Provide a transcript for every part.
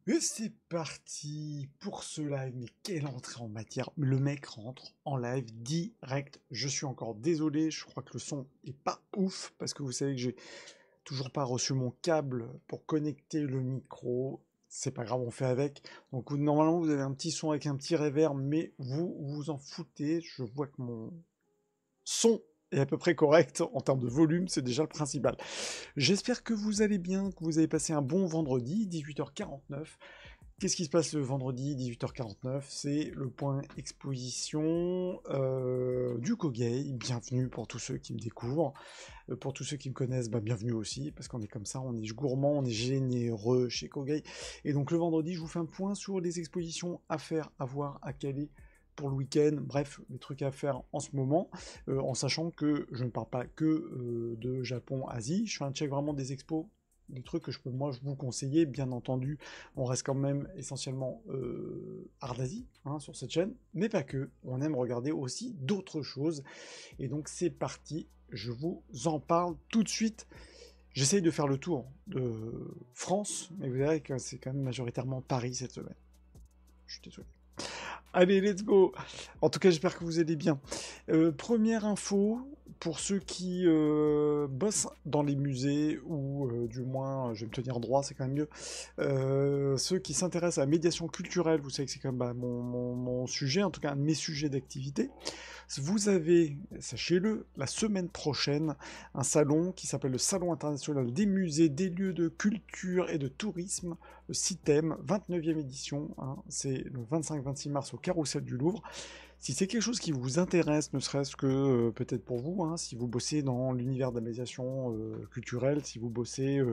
Et c'est parti pour ce live, mais quelle entrée en matière. Le mec rentre en live direct. Je suis encore désolé, je crois que le son est pas ouf, parce que vous savez que j'ai toujours pas reçu mon câble pour connecter le micro. C'est pas grave, on fait avec. Donc normalement vous avez un petit son avec un petit reverb, mais vous vous en foutez. Je vois que mon son est à peu près correct en termes de volume, c'est déjà le principal. J'espère que vous allez bien, que vous avez passé un bon vendredi, 18h49. Qu'est-ce qui se passe le vendredi 18h49? C'est le point exposition du Kogei. Bienvenue pour tous ceux qui me découvrent. Pour tous ceux qui me connaissent, bah, bienvenue aussi, parce qu'on est comme ça, on est gourmand, on est généreux chez Kogei. Et donc le vendredi, je vous fais un point sur les expositions à faire, à voir, à caler pour le week-end, bref, les trucs à faire en ce moment, en sachant que je ne parle pas que de Japon, Asie, je fais un check vraiment des expos, des trucs que je peux moi je vous conseiller, bien entendu, on reste quand même essentiellement art d'Asie hein, sur cette chaîne, mais pas que, on aime regarder aussi d'autres choses, et donc c'est parti, je vous en parle tout de suite. J'essaye de faire le tour de France, mais vous verrez que c'est quand même majoritairement Paris cette semaine. Je suis désolé. Allez, let's go. En tout cas, j'espère que vous allez bien. Première info, pour ceux qui bossent dans les musées, ou du moins, je vais me tenir droit, c'est quand même mieux, ceux qui s'intéressent à la médiation culturelle, vous savez que c'est quand même mon sujet, en tout cas un de mes sujets d'activité. Vous avez, sachez-le, la semaine prochaine, un salon qui s'appelle le Salon international des musées, des lieux de culture et de tourisme, le CITEM, 29e édition, hein, c'est le 25-26 mars au Carrousel du Louvre. Si c'est quelque chose qui vous intéresse, ne serait-ce que peut-être pour vous, hein, si vous bossez dans l'univers de la médiation culturelle, si vous bossez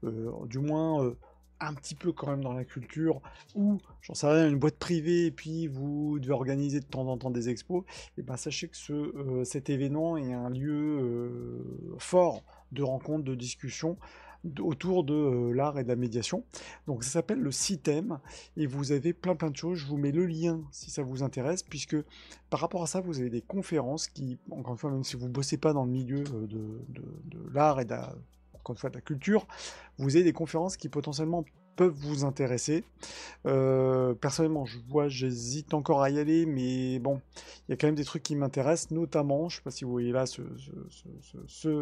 du moins un petit peu quand même dans la culture, ou j'en sais rien, une boîte privée, et puis vous devez organiser de temps en temps des expos, et ben sachez que cet événement est un lieu fort de rencontre, de discussion autour de l'art et de la médiation. Donc ça s'appelle le CITEM, et vous avez plein de choses, je vous mets le lien si ça vous intéresse, puisque par rapport à ça, vous avez des conférences qui, encore une fois, même si vous ne bossez pas dans le milieu de l'art et de la, encore une fois, de la culture, vous avez des conférences qui potentiellement peuvent vous intéresser. Personnellement, j'hésite encore à y aller, mais bon, il y a quand même des trucs qui m'intéressent, notamment, je ne sais pas si vous voyez là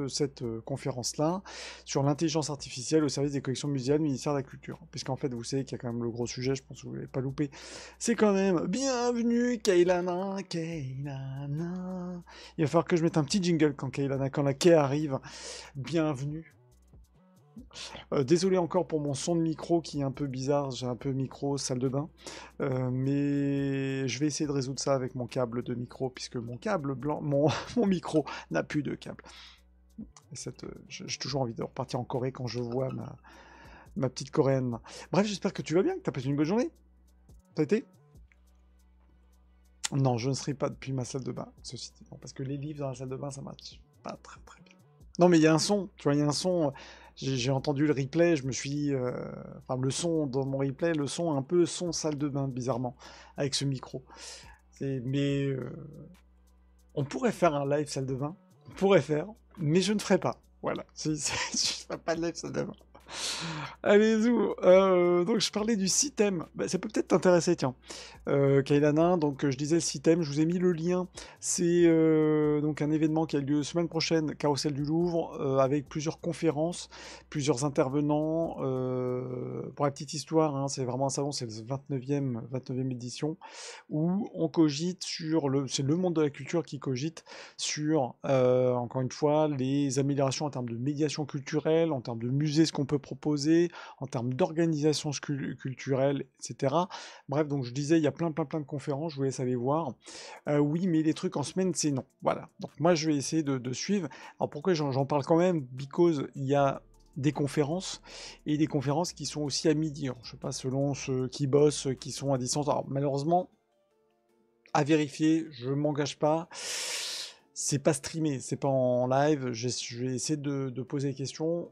cette conférence-là, sur l'intelligence artificielle au service des collections muséales du ministère de la Culture. Puisqu'en fait, vous savez qu'il y a quand même le gros sujet, je pense que vous ne l'avez pas loupé, c'est quand même bienvenue Kailana, Kailana. Il va falloir que je mette un petit jingle quand Kailana, quand la Kay arrive. Bienvenue. Désolé encore pour mon son de micro qui est un peu bizarre, j'ai un peu micro salle de bain, mais je vais essayer de résoudre ça avec mon câble de micro, puisque mon câble blanc, mon micro n'a plus de câble. J'ai toujours envie de repartir en Corée quand je vois ma petite coréenne. Bref, j'espère que tu vas bien, que tu as passé une bonne journée. Ça a été? Non, je ne serai pas depuis ma salle de bain, ceci dit, parce que les livres dans la salle de bain, ça marche pas très bien. Non, mais il y a un son, tu vois, il y a un son. J'ai entendu le replay, je me suis. Enfin, le son dans mon replay, le son un peu son salle de bain, bizarrement, avec ce micro. Mais on pourrait faire un live salle de bain, on pourrait faire, mais je ne ferai pas. Voilà, je ne ferai pas de live salle de bain. Allez, zou. Donc je parlais du CITEM. Bah, ça peut peut-être t'intéresser, tiens. Kailana, donc je disais le CITEM, je vous ai mis le lien. C'est donc un événement qui a lieu semaine prochaine, Carrousel du Louvre, avec plusieurs conférences, plusieurs intervenants. Pour la petite histoire, hein, c'est vraiment un salon, c'est le 29e édition, où on cogite sur c'est le monde de la culture qui cogite sur, encore une fois, les améliorations en termes de médiation culturelle, en termes de musées, ce qu'on peut proposer, en termes d'organisation culturelle, etc. Bref, donc je disais, il y a plein de conférences, je vous laisse aller voir. Oui, mais les trucs en semaine, c'est non. Voilà. Donc moi, je vais essayer de suivre. Alors pourquoi j'en parle quand même? Because il y a des conférences, et des conférences qui sont aussi à midi. Alors, je sais pas, selon ceux qui bossent, qui sont à distance. Alors malheureusement, à vérifier, je m'engage pas. C'est pas streamé, c'est pas en live. Je vais essayer de poser des questions.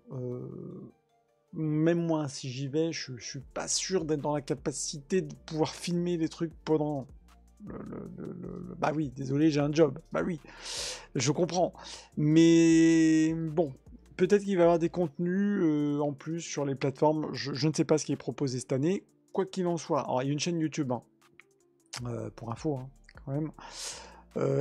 Même moi, si j'y vais, je suis pas sûr d'être dans la capacité de pouvoir filmer les trucs pendant Bah oui, désolé, j'ai un job. Bah oui, je comprends. Mais bon, peut-être qu'il va y avoir des contenus en plus sur les plateformes. Je ne sais pas ce qui est proposé cette année. quoi qu'il en soit, alors il y a une chaîne YouTube, hein, pour info, hein, quand même.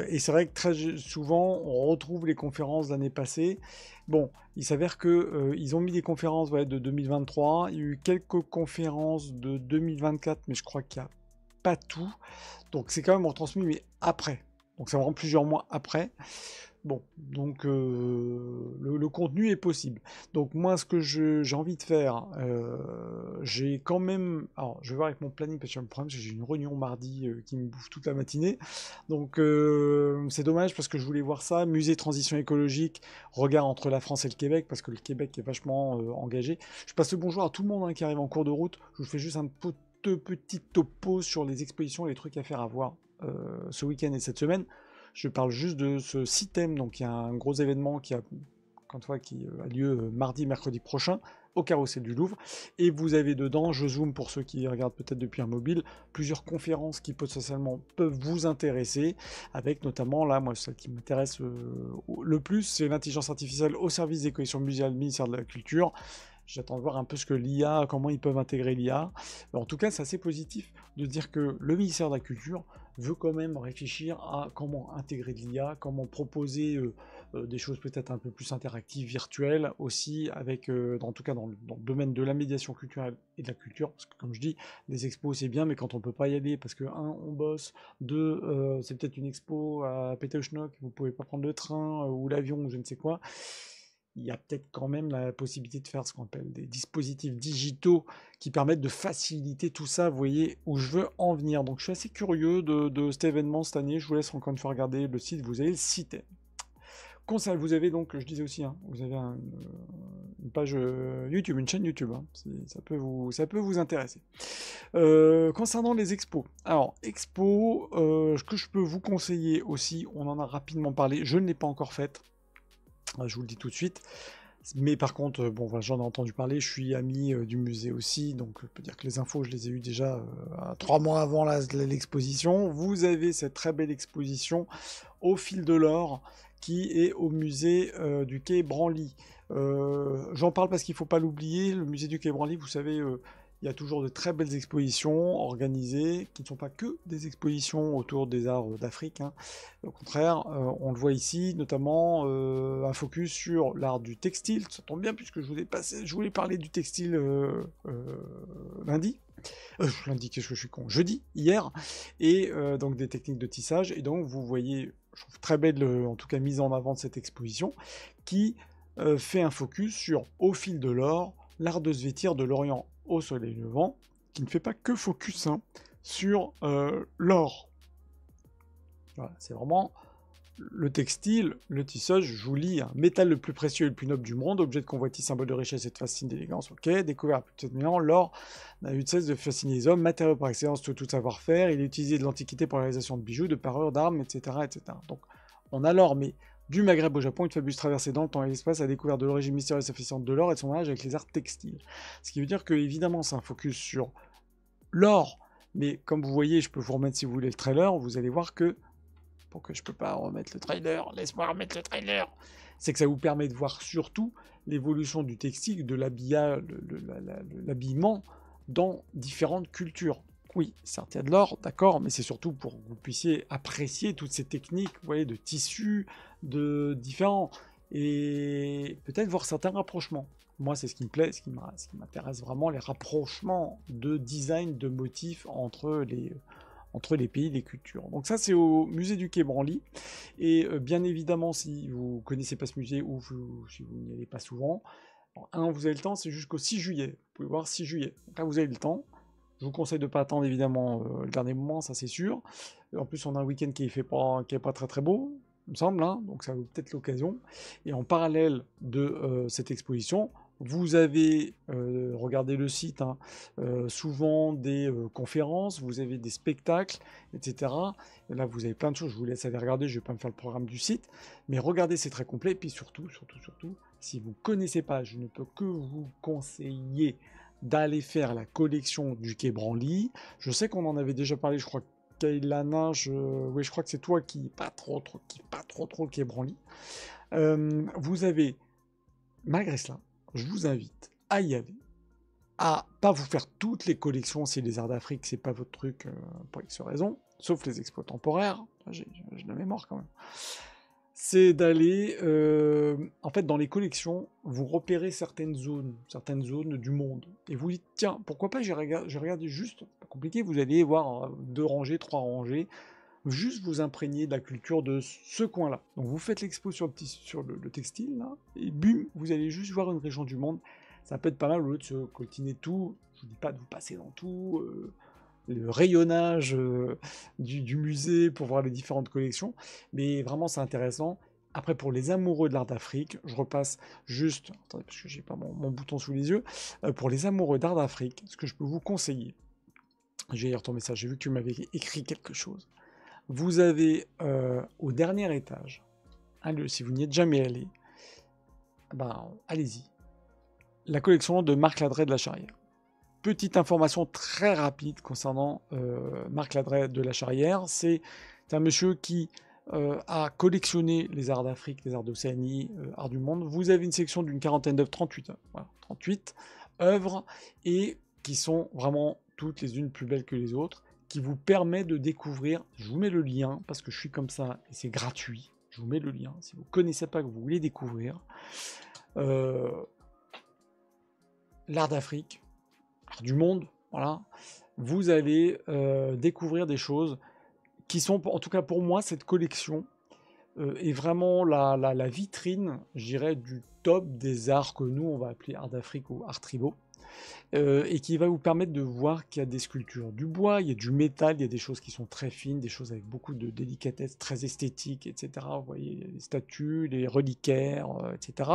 Et c'est vrai que très souvent, on retrouve les conférences d'année passée. Bon, il s'avère que ils ont mis des conférences de 2023. Il y a eu quelques conférences de 2024, mais je crois qu'il n'y a pas tout. Donc c'est quand même retransmis, mais après. Donc c'est vraiment plusieurs mois après. Bon, donc le contenu est possible. Donc moi, ce que j'ai envie de faire, j'ai quand même... Alors, je vais voir avec mon planning, parce que j'ai un problème, j'ai une réunion mardi qui me bouffe toute la matinée. Donc c'est dommage, parce que je voulais voir ça. Musée transition écologique, regard entre la France et le Québec, parce que le Québec est vachement engagé. Je passe le bonjour à tout le monde hein, qui arrive en cours de route. Je vous fais juste un petit topo sur les expositions et les trucs à faire à voir ce week-end et cette semaine. Je parle juste de ce CITEM, donc il y a un gros événement qui a lieu mardi, mercredi prochain au Carrousel du Louvre. Et vous avez dedans, je zoome pour ceux qui regardent peut-être depuis un mobile, plusieurs conférences qui potentiellement peuvent vous intéresser, avec notamment, là, moi, celle qui m'intéresse le plus, c'est l'intelligence artificielle au service des collections muséales, ministère de la Culture. J'attends de voir un peu ce que l'IA, comment ils peuvent intégrer l'IA. En tout cas, c'est assez positif de dire que le ministère de la Culture veut quand même réfléchir à comment intégrer de l'IA, comment proposer des choses peut-être un peu plus interactives, virtuelles aussi, avec, en tout cas dans le domaine de la médiation culturelle et de la culture, parce que comme je dis, les expos c'est bien, mais quand on peut pas y aller, parce que on bosse, deux, c'est peut-être une expo à Péteuchnok, vous pouvez pas prendre le train ou l'avion ou je ne sais quoi, il y a peut-être quand même la possibilité de faire ce qu'on appelle des dispositifs digitaux qui permettent de faciliter tout ça, vous voyez où je veux en venir. Donc je suis assez curieux de cet événement cette année, je vous laisse encore une fois regarder le site, vous avez le site. Conseil, vous avez donc, je disais aussi, hein, vous avez une page YouTube, une chaîne YouTube, hein, ça peut vous intéresser. Concernant les expos, alors expo, ce que je peux vous conseiller aussi, on en a rapidement parlé, je ne l'ai pas encore faite, je vous le dis tout de suite. Mais par contre, bon, voilà, j'en ai entendu parler, je suis ami du musée aussi, donc je peux dire que les infos, je les ai eues déjà 3 mois avant l'exposition. Vous avez cette très belle exposition au fil de l'or qui est au musée du Quai Branly. J'en parle parce qu'il ne faut pas l'oublier, le musée du Quai Branly, vous savez, il y a toujours de très belles expositions organisées, qui ne sont pas que des expositions autour des arts d'Afrique. Hein. Au contraire, on le voit ici, notamment un focus sur l'art du textile. Ça tombe bien puisque je voulais parler du textile lundi. Lundi, qu'est-ce que je suis con, jeudi, hier, et donc des techniques de tissage. Et donc vous voyez, je trouve très belle, en tout cas mise en avant de cette exposition, qui fait un focus sur Au fil de l'or, l'art de se vêtir de l'Orient au soleil levant, qui ne fait pas que focus hein, sur l'or. Voilà, c'est vraiment le textile, le tissage, je vous lis, hein, métal le plus précieux et le plus noble du monde, objet de convoitise, symbole de richesse et de fascine d'élégance, ok, découvert à plus de 7 000 ans, l'or n'a eu de cesse de fasciner les hommes, matériau par excellence de tout savoir-faire, il est utilisé de l'Antiquité pour la réalisation de bijoux, de parures, d'armes, etc., etc. Donc on a l'or, mais du Maghreb au Japon, une fabuleuse traversée dans le temps et l'espace a découvert de l'origine mystérieuse et fascinante de l'or et de son âge avec les arts textiles. Ce qui veut dire que, évidemment, c'est un focus sur l'or, mais comme vous voyez, je peux vous remettre si vous voulez le trailer, vous allez voir que, pourquoi je peux pas remettre le trailer, laisse-moi remettre le trailer, c'est que ça vous permet de voir surtout l'évolution du textile, de l'habillement dans différentes cultures. Oui, certes, il y a de l'or, d'accord, mais c'est surtout pour que vous puissiez apprécier toutes ces techniques, vous voyez, de tissus, de différents, et peut-être voir certains rapprochements. Moi, c'est ce qui me plaît, ce qui m'intéresse vraiment, les rapprochements de design, de motifs entre les pays, les cultures. Donc ça, c'est au musée du Quai Branly. Et bien évidemment, si vous connaissez pas ce musée ou si vous n'y allez pas souvent, vous avez le temps, c'est jusqu'au 6 juillet. Vous pouvez voir 6 juillet. Donc là, vous avez le temps. Je vous conseille de ne pas attendre évidemment le dernier moment, ça c'est sûr. En plus, on a un week-end qui est pas très très beau, il me semble, hein, donc ça vaut peut-être l'occasion. Et en parallèle de cette exposition, vous avez, regardez le site, hein, souvent des conférences, vous avez des spectacles, etc. Et là, vous avez plein de choses, je vous laisse aller regarder, je ne vais pas me faire le programme du site, mais regardez, c'est très complet. Et puis surtout, si vous ne connaissez pas, je ne peux que vous conseiller d'aller faire la collection du Quai Branly. Je sais qu'on en avait déjà parlé, je crois que Kailana, oui, je crois que c'est toi qui pas trop le Quai Branly. Vous avez, malgré cela, je vous invite à y aller, à pas vous faire toutes les collections si les arts d'Afrique, c'est pas votre truc pour X raison, sauf les expos temporaires, j'ai la mémoire quand même. C'est d'aller, en fait, dans les collections, vous repérez certaines zones du monde, et vous dites, tiens, pourquoi pas, j'ai regardé juste, pas compliqué, vous allez voir 2 rangées, 3 rangées, juste vous imprégner de la culture de ce coin-là. Donc vous faites l'expo sur le textile, là, et bum, vous allez juste voir une région du monde. Ça peut être pas mal au lieu de se coltiner tout. Je vous dis pas de vous passer dans tout le rayonnage du musée pour voir les différentes collections, mais vraiment c'est intéressant. Après, pour les amoureux de l'art d'Afrique, je repasse juste, attendez, parce que j'ai pas mon bouton sous les yeux, pour les amoureux d'art d'Afrique, ce que je peux vous conseiller, j'ai lire ton message, j'ai vu que tu m'avais écrit quelque chose. Vous avez au dernier étage un lieu, si vous n'y êtes jamais allé, ben, allez-y. La collection de Marc Ladret de la Charrière. Petite information très rapide concernant Marc Ladret de la Charrière, c'est un monsieur qui a collectionné les arts d'Afrique, les arts d'Océanie, arts du monde. Vous avez une section d'une quarantaine d'œuvres, 38, voilà, 38 œuvres, et qui sont vraiment toutes les unes plus belles que les autres, qui vous permet de découvrir, je vous mets le lien, parce que je suis comme ça, et c'est gratuit, je vous mets le lien, si vous ne connaissez pas, que vous voulez découvrir, l'art d'Afrique, art du monde, voilà, vous allez découvrir des choses qui sont, en tout cas pour moi, cette collection est vraiment la vitrine, je dirais, du top des arts que nous, on va appeler art d'Afrique ou art tribaux, et qui va vous permettre de voir qu'il y a des sculptures du bois, il y a du métal, il y a des choses qui sont très fines, des choses avec beaucoup de délicatesse, très esthétiques, etc. Vous voyez, les statues, les reliquaires, etc.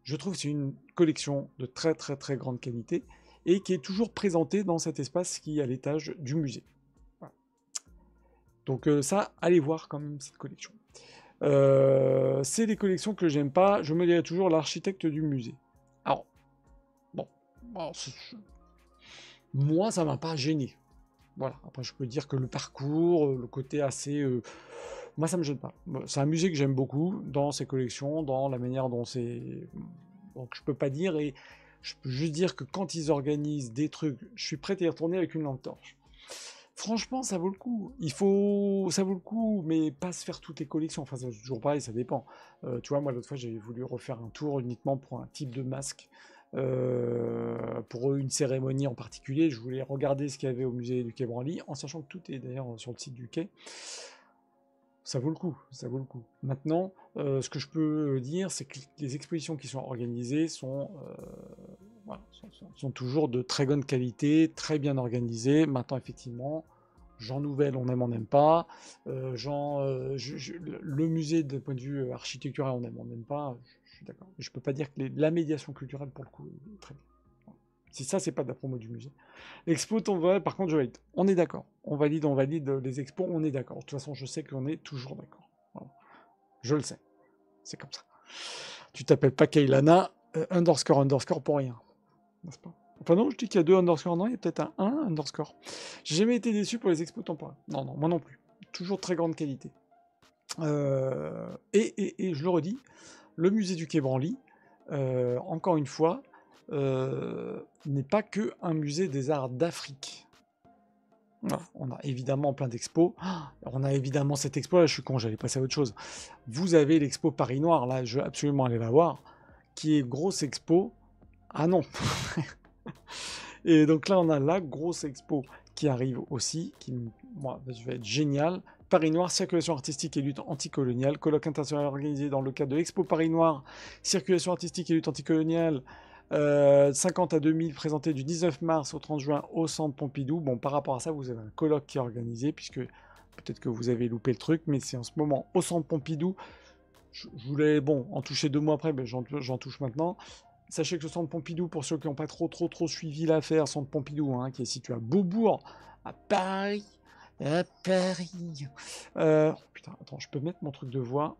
Je trouve que c'est une collection de très très très grande qualité et qui est toujours présentée dans cet espace qui est à l'étage du musée. Voilà. Donc ça, allez voir quand même cette collection. C'est les collections que j'aime pas, je me dirais toujours l'architecte du musée. Alors, bon, moi ça m'a pas gêné. Voilà, après je peux dire que le parcours, le côté assez... moi ça me gêne pas. C'est un musée que j'aime beaucoup dans ses collections, dans la manière dont c'est... Donc je peux pas dire, et je peux juste dire que quand ils organisent des trucs, je suis prêt à y retourner avec une lampe torche. Franchement, ça vaut le coup. Ça vaut le coup, mais pas se faire toutes les collections. Enfin, c'est toujours pareil, ça dépend. Tu vois, moi l'autre fois, j'avais voulu refaire un tour uniquement pour un type de masque, pour une cérémonie en particulier. Je voulais regarder ce qu'il y avait au musée du Quai Branly, en sachant que tout est d'ailleurs sur le site du quai. Ça vaut le coup, ça vaut le coup. Maintenant, ce que je peux dire, c'est que les expositions qui sont organisées voilà, sont toujours de très bonne qualité, très bien organisées. Maintenant, effectivement, Jean Nouvel, on aime, on n'aime pas. Le musée, d'un point de vue architectural, on n'aime pas. Je suis d'accord. Je peux pas dire que la médiation culturelle, pour le coup, est très bien. Si ça, c'est pas de la promo du musée. Expo, par contre, je valide. On est d'accord. On valide les expos, on est d'accord. De toute façon, je sais qu'on est toujours d'accord. Voilà. Je le sais. C'est comme ça. Tu t'appelles pas Kailana underscore pour rien. N'est-ce pas? Enfin non, je dis qu'il y a 2 underscore, non, il y a peut-être un 1 underscore. J'ai jamais été déçu pour les expos temporaires. Non, non, moi non plus. Toujours très grande qualité. Et je le redis, le musée du Quai Branly, encore une fois, n'est pas que un musée des arts d'Afrique. Voilà, on a évidemment plein d'expos. On a évidemment cette expo, là je suis con, j'allais passer à autre chose. Vous avez l'expo Paris Noir, là je veux absolument aller la voir, qui est grosse expo. Ah non. Et donc là on a la grosse expo qui arrive aussi, qui moi, je vais être génial. Paris Noir, circulation artistique et lutte anticoloniale, colloque international organisé dans le cadre de l'Expo Paris Noir, circulation artistique et lutte anticoloniale, 50 à 2000, présenté du 19 mars au 30 juin au Centre Pompidou. Bon, par rapport à ça, vous avez un colloque qui est organisé, puisque peut-être que vous avez loupé le truc, mais c'est en ce moment au Centre Pompidou. Je voulais, bon, en toucher 2 mois après, mais j'en touche maintenant. Sachez que le Centre Pompidou, pour ceux qui n'ont pas trop suivi l'affaire, Centre Pompidou, hein, qui est situé à Beaubourg, à Paris. À Paris. Oh, putain, attends, je peux mettre mon truc de voix.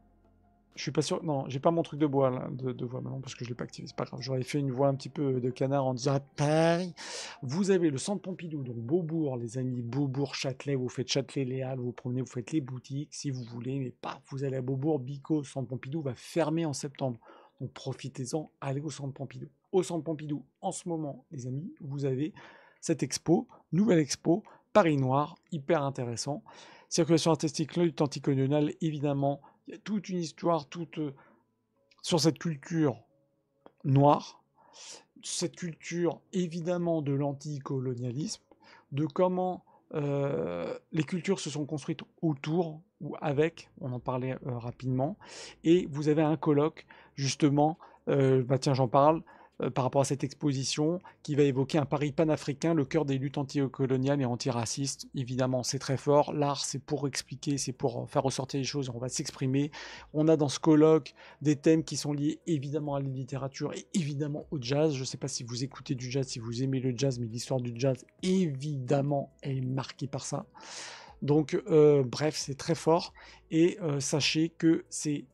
Je suis pas sûr. Non, j'ai pas mon truc de voix là, de voix maintenant parce que je l'ai pas activé. C'est pas grave. J'aurais fait une voix un petit peu de canard en disant à Paris. Vous avez le Centre Pompidou, donc Beaubourg, les amis. Beaubourg, Châtelet. Vous faites Châtelet, les Halles. Vous promenez, vous faites les boutiques si vous voulez. Mais paf, vous allez à Beaubourg. Bico, Centre Pompidou va fermer en septembre. Donc profitez-en. Allez au Centre Pompidou. au Centre Pompidou en ce moment, les amis, vous avez cette expo, nouvelle expo, Paris Noir, hyper intéressant. Circulation artistique, lutte anticoloniale, évidemment, il y a toute une histoire sur cette culture noire, cette culture évidemment de l'anticolonialisme, de comment les cultures se sont construites autour ou avec, on en parlait rapidement, et vous avez un colloque justement, tiens j'en parle, par rapport à cette exposition qui va évoquer un Paris panafricain, le cœur des luttes anticoloniales et antiracistes. Évidemment, c'est très fort. L'art, c'est pour expliquer, c'est pour faire ressortir les choses, on va s'exprimer. On a dans ce colloque des thèmes qui sont liés évidemment à la littérature et évidemment au jazz. Je ne sais pas si vous écoutez du jazz, si vous aimez le jazz, mais l'histoire du jazz, évidemment, est marquée par ça. Donc, bref, c'est très fort. Et sachez que c'est,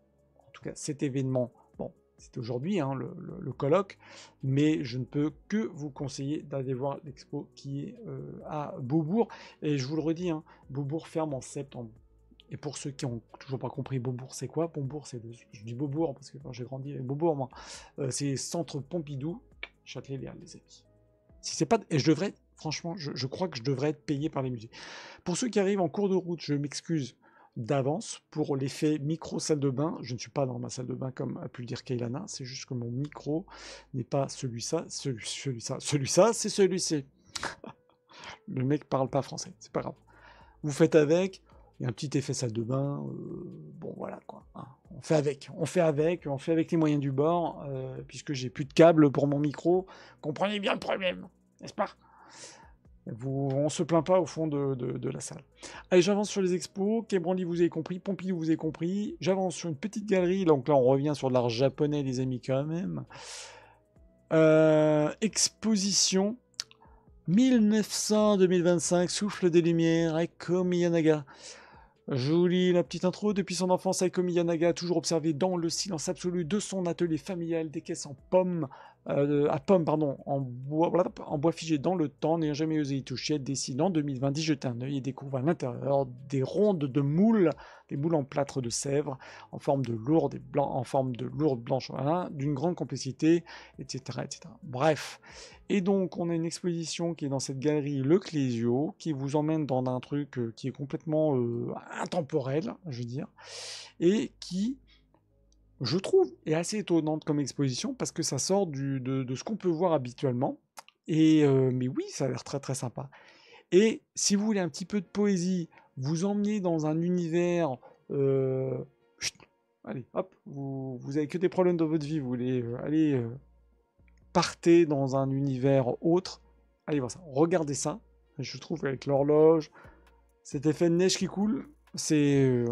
en tout cas, cet événement, bon, c'est aujourd'hui, hein, le colloque, mais je ne peux que vous conseiller d'aller voir l'expo qui est à Beaubourg. Et je vous le redis, hein, Beaubourg ferme en septembre. Et pour ceux qui n'ont toujours pas compris, Beaubourg, c'est quoi? Beaubourg, je dis Beaubourg parce que j'ai grandi avec Beaubourg, moi. C'est Centre Pompidou, Châtelet-Léal, les amis. Si c'est pas, et je devrais, franchement, je crois que je devrais être payé par les musées. Pour ceux qui arrivent en cours de route, je m'excuse d'avance pour l'effet micro salle de bain. Je ne suis pas dans ma salle de bain comme a pu le dire Kailana, c'est juste que mon micro n'est pas celui-ci, c'est celui-ci. Le mec parle pas français, c'est pas grave. Vous faites avec, il y a un petit effet salle de bain, bon voilà quoi, hein. On fait avec les moyens du bord, puisque j'ai plus de câble pour mon micro, comprenez bien le problème, n'est-ce pas? On se plaint pas au fond de la salle. Allez, j'avance sur les expos, Quai Branly vous avez compris, Pompidou vous avez compris, j'avance sur une petite galerie, donc là on revient sur de l'art japonais les amis quand même. Exposition 1900-2025, Souffle des Lumières, Aiko Miyanaga. Je vous lis la petite intro. Depuis son enfance, Aiko Miyanaga a toujours observé dans le silence absolu de son atelier familial des caisses en bois figé dans le temps, n'ayant jamais osé y toucher. Elle décide en 2020 d'y jeter un œil et découvre à l'intérieur des rondes de moules, des moules en plâtre de Sèvres, en forme de lourdes blanches, voilà, d'une grande complexité, etc., etc. Bref. Et donc, on a une exposition qui est dans cette galerie Le Clésio, qui vous emmène dans un truc qui est complètement intemporel, je veux dire, et qui, je trouve, est assez étonnante comme exposition, parce que ça sort de ce qu'on peut voir habituellement. Mais oui, ça a l'air très très sympa. Et si vous voulez un petit peu de poésie, vous emmenez dans un univers... allez, hop, vous avez que des problèmes dans votre vie, vous voulez aller... partez dans un univers autre, allez voir ça, regardez ça, je trouve avec l'horloge, cet effet de neige qui coule, c'est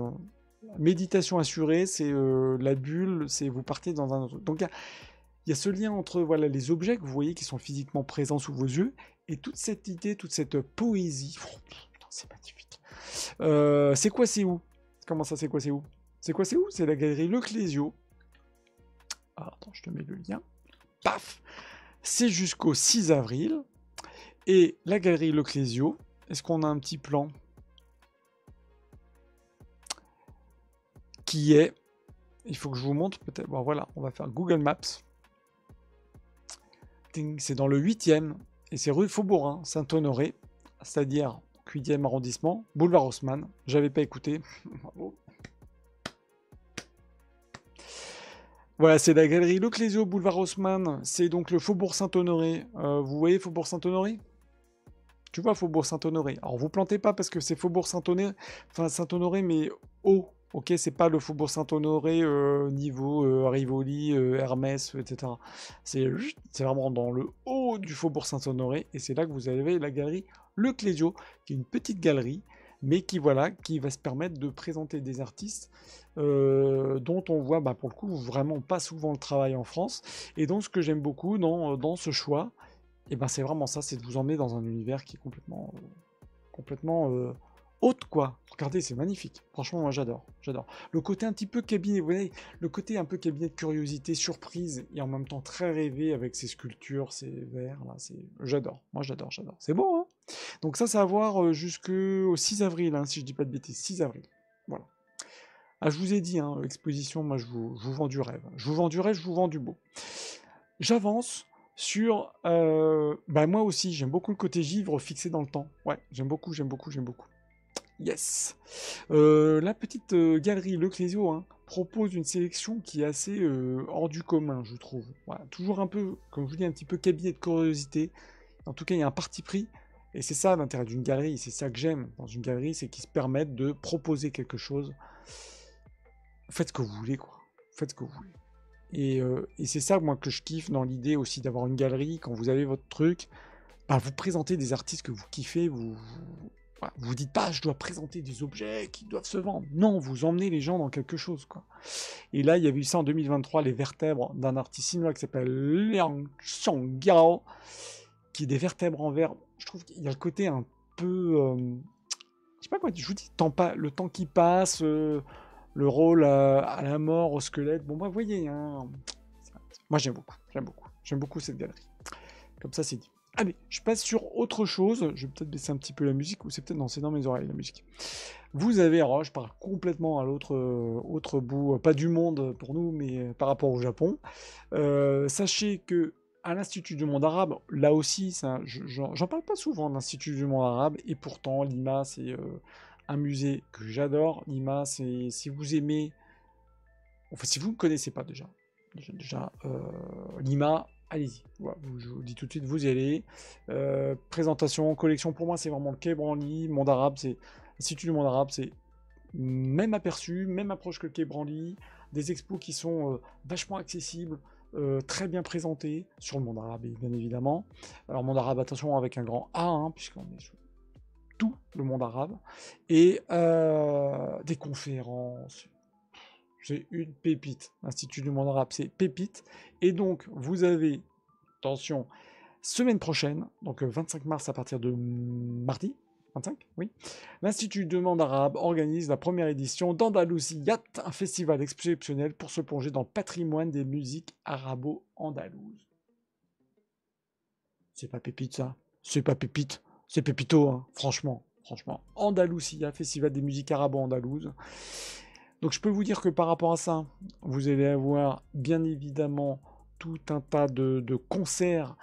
méditation assurée, c'est la bulle, c'est vous partez dans un autre. Donc il y a ce lien entre voilà, les objets que vous voyez qui sont physiquement présents sous vos yeux, et toute cette idée, toute cette poésie, oh, putain, c'est magnifique. C'est quoi, c'est où? Comment ça, c'est quoi, c'est où? C'est quoi, c'est où? C'est la galerie Le Clésio. Ah, attends, je te mets le lien. Paf! C'est jusqu'au 6 avril. Et la galerie Le Clésio, est-ce qu'on a un petit plan qui est... Il faut que je vous montre peut-être. Bon, voilà, on va faire Google Maps. C'est dans le 8e. Et c'est rue Faubourg Saint-Honoré. C'est-à-dire 8e arrondissement. Boulevard Haussmann. J'avais pas écouté. Bravo. Voilà, c'est la galerie Le Clésio, boulevard Haussmann. C'est donc le Faubourg Saint-Honoré. Vous voyez Faubourg Saint-Honoré? Tu vois Faubourg Saint-Honoré. Alors vous plantez pas parce que c'est Faubourg Saint-Honoré, mais haut. Ok, c'est pas le Faubourg Saint-Honoré niveau Rivoli, Hermès, etc. C'est vraiment dans le haut du Faubourg Saint-Honoré. Et c'est là que vous avez la galerie Le Clésio, qui est une petite galerie, mais qui va se permettre de présenter des artistes dont on voit pour le coup vraiment pas souvent le travail en France. Et donc ce que j'aime beaucoup dans ce choix, c'est vraiment ça, c'est de vous emmener dans un univers qui est complètement haute, quoi. Regardez, c'est magnifique. Franchement, moi j'adore. Le côté un petit peu cabinet, vous voyez, le côté un peu cabinet de curiosité, surprise, et en même temps très rêvé avec ces sculptures, ces verres, là, j'adore. Moi j'adore. C'est beau, hein? Donc ça à voir jusqu'au 6 avril, hein, si je dis pas de bêtises. 6 avril. Voilà. Ah, je vous ai dit, exposition, moi je vous vends du rêve. Je vous vends du rêve, je vous vends du beau. J'avance sur... bah moi aussi, j'aime beaucoup le côté givre fixé dans le temps. Ouais, j'aime beaucoup, j'aime beaucoup, j'aime beaucoup. Yes. La petite galerie Le Clésio hein, propose une sélection qui est assez hors du commun, je trouve. Voilà, toujours un peu, comme je vous dis, un petit peu cabinet de curiosité. En tout cas, il y a un parti pris. Et c'est ça l'intérêt d'une galerie, c'est ça que j'aime dans une galerie, c'est qu'ils se permettent de proposer quelque chose. Faites ce que vous voulez, quoi. Faites ce que vous voulez. Et c'est ça, moi, que je kiffe dans l'idée aussi d'avoir une galerie, quand vous avez votre truc, bah, vous présentez des artistes que vous kiffez, vous dites pas, je dois présenter des objets qui doivent se vendre. Non, vous emmenez les gens dans quelque chose, quoi. Et là, il y avait eu ça en 2023, les vertèbres d'un artiste chinois qui s'appelle Liang Xiangyao, qui est des vertèbres en verre. Je trouve qu'il y a le côté un peu... je sais pas quoi, je vous dis, le temps qui passe, le rôle à la mort, au squelette. Bon, bah, vous voyez, hein, moi j'aime beaucoup, j'aime beaucoup. J'aime beaucoup cette galerie. Comme ça, c'est dit. Allez, je passe sur autre chose. Je vais peut-être baisser un petit peu la musique, ou c'est peut-être... Non, c'est dans mes oreilles, la musique. Vous avez, alors je parle complètement à l'autre autre bout, pas du monde pour nous, mais par rapport au Japon. Sachez que à l'Institut du monde arabe, là aussi, j'en parle pas souvent de l'Institut du monde arabe, et pourtant, Lima, c'est un musée que j'adore. Lima, c'est, si vous aimez, enfin, si vous ne connaissez pas déjà Lima, allez-y. Voilà, je vous dis tout de suite, vous y allez. Présentation, collection, pour moi, c'est vraiment le Quai Branly. Monde arabe, c'est l'Institut du monde arabe, c'est même aperçu, même approche que le Quai Branly. Des expos qui sont vachement accessibles, très bien présentés sur le monde arabe, bien évidemment. Alors, monde arabe, attention, avec un grand A, hein, puisqu'on est sur tout le monde arabe. Et des conférences. C'est une pépite. L'Institut du monde arabe, c'est pépite. Et donc, vous avez, attention, semaine prochaine, donc 25 mars à partir de mardi, 25, oui, l'Institut du monde arabe organise la première édition d'Andalusiyat, un festival exceptionnel pour se plonger dans le patrimoine des musiques arabo-andalouses. C'est pas pépite, ça. C'est pas pépite. C'est pépito, hein. Franchement. Andalusia, festival des musiques arabo-andalouses. Donc je peux vous dire que par rapport à ça, vous allez avoir bien évidemment tout un tas de concerts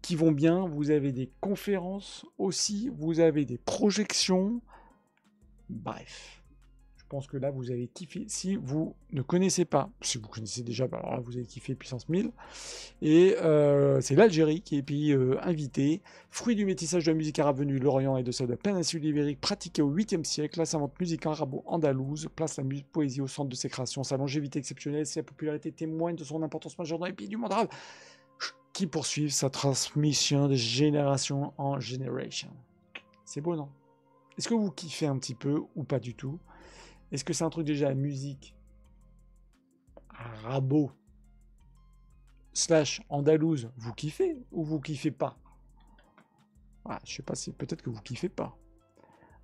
qui vont bien. Vous avez des conférences aussi, vous avez des projections. Bref, je pense que là vous avez kiffé. Si vous ne connaissez pas, si vous connaissez déjà, bah alors là vous avez kiffé puissance 1000. Et c'est l'Algérie qui est pays invité, fruit du métissage de la musique arabe venue de l'Orient et de celle de la péninsule ibérique, pratiquée au 8e siècle. La savante musique arabo-andalouse place la poésie au centre de ses créations. Sa longévité exceptionnelle, sa popularité témoigne de son importance majeure dans les pays du monde arabe, qui poursuivent sa transmission de génération en génération. C'est beau, non? Est-ce que vous kiffez un petit peu ou pas du tout? Est-ce que c'est un truc déjà, musique arabo / andalouse, vous kiffez ou vous kiffez pas? Ah, je sais pas si peut-être que vous kiffez pas.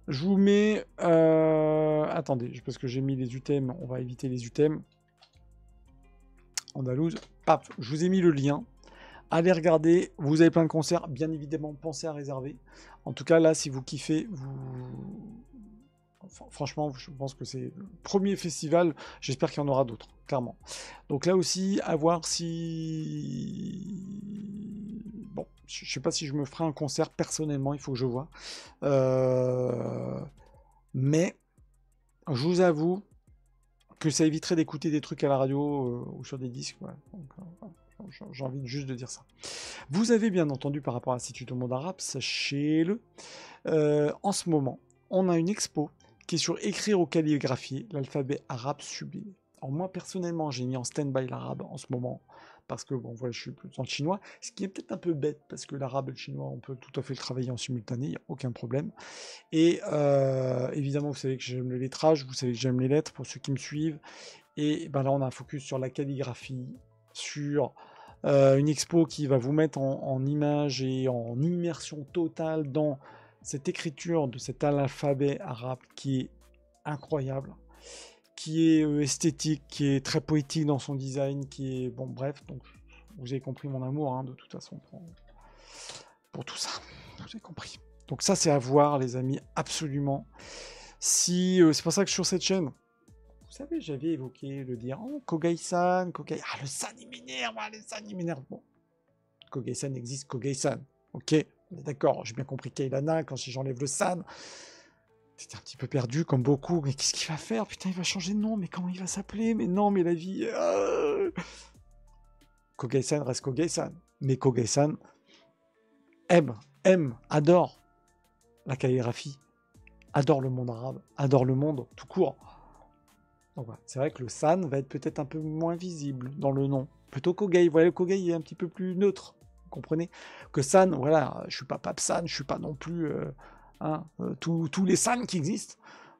Je vous mets... attendez, parce que j'ai mis les UTM, on va éviter les UTM. Andalouse, paf, je vous ai mis le lien. Allez regarder, vous avez plein de concerts, bien évidemment, pensez à réserver. En tout cas, là, si vous kiffez, franchement, je pense que c'est le premier festival, j'espère qu'il y en aura d'autres, clairement. Donc là aussi, à voir si... Bon, je sais pas si je me ferai un concert, personnellement, il faut que je vois. Mais, je vous avoue que ça éviterait d'écouter des trucs à la radio ou sur des disques. Ouais. Donc, j'ai envie juste de dire ça. Vous avez bien entendu par rapport à l'Institut du monde arabe, sachez-le, en ce moment, on a une expo qui est sur écrire au calligraphié l'alphabet arabe sublimé. Alors moi, personnellement, j'ai mis en stand-by l'arabe en ce moment, parce que, bon, voilà, je suis plus dans le chinois, ce qui est peut-être un peu bête, parce que l'arabe et le chinois, on peut tout à fait le travailler en simultané, il n'y a aucun problème. Et évidemment, vous savez que j'aime le lettrage, vous savez que j'aime les lettres, pour ceux qui me suivent. Et ben là, on a un focus sur la calligraphie, sur une expo qui va vous mettre en image et en immersion totale dans cette écriture de cet alphabet arabe qui est incroyable, qui est esthétique, qui est très poétique dans son design, qui est... Bon, bref, donc vous avez compris mon amour, hein, de toute façon, pour tout ça. Vous avez compris. Donc ça, c'est à voir, les amis, absolument. Si c'est pour ça que sur cette chaîne, vous savez, j'avais évoqué le dire, oh, Kogai-san, Kogai... Ah, le san, il m'énerve, le san, il m'énerve. Bon, Kogei-san existe Kogei-san. Ok, on est d'accord, j'ai bien compris Keilana, quand j'enlève le san, c'était un petit peu perdu, comme beaucoup. Mais qu'est-ce qu'il va faire? Putain, il va changer de nom, mais comment il va s'appeler? Mais non, mais la vie... Kogei-san reste Kogei-san. Mais Kogei-san aime, adore la calligraphie, adore le monde arabe, adore le monde tout court. Donc voilà, c'est vrai que le san va être peut-être un peu moins visible dans le nom. Plutôt Kogei, voilà, le Kogei est un petit peu plus neutre, vous comprenez? Que san, voilà, je suis pas Pape San, je suis pas non plus tous les san qui existent.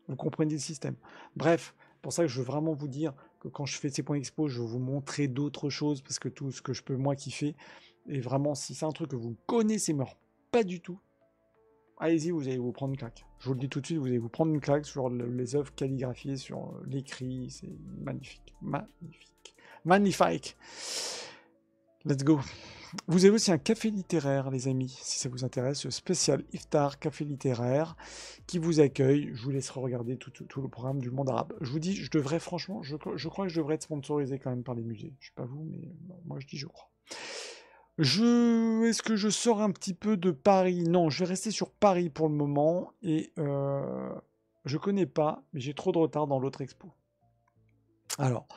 Vous comprenez le système. Bref, pour ça que je veux vraiment vous dire que quand je fais ces points expo, je veux vous montrer d'autres choses, parce que tout ce que je peux moi kiffer, et vraiment, si c'est un truc que vous connaissez, mais pas du tout, allez-y, vous allez vous prendre une claque. Je vous le dis tout de suite, vous allez vous prendre une claque sur les œuvres calligraphiées, sur l'écrit. C'est magnifique. Magnifique. Magnifique. Let's go. Vous avez aussi un café littéraire, les amis, si ça vous intéresse, spécial Iftar Café littéraire, qui vous accueille. Je vous laisserai regarder tout le programme du monde arabe. Je vous dis, je devrais, franchement, je crois que je devrais être sponsorisé quand même par les musées. Je sais pas vous, mais moi je dis je crois. Est-ce que je sors un petit peu de Paris? Non, je vais rester sur Paris pour le moment. Et je connais pas, mais j'ai trop de retard dans l'autre expo. Alors,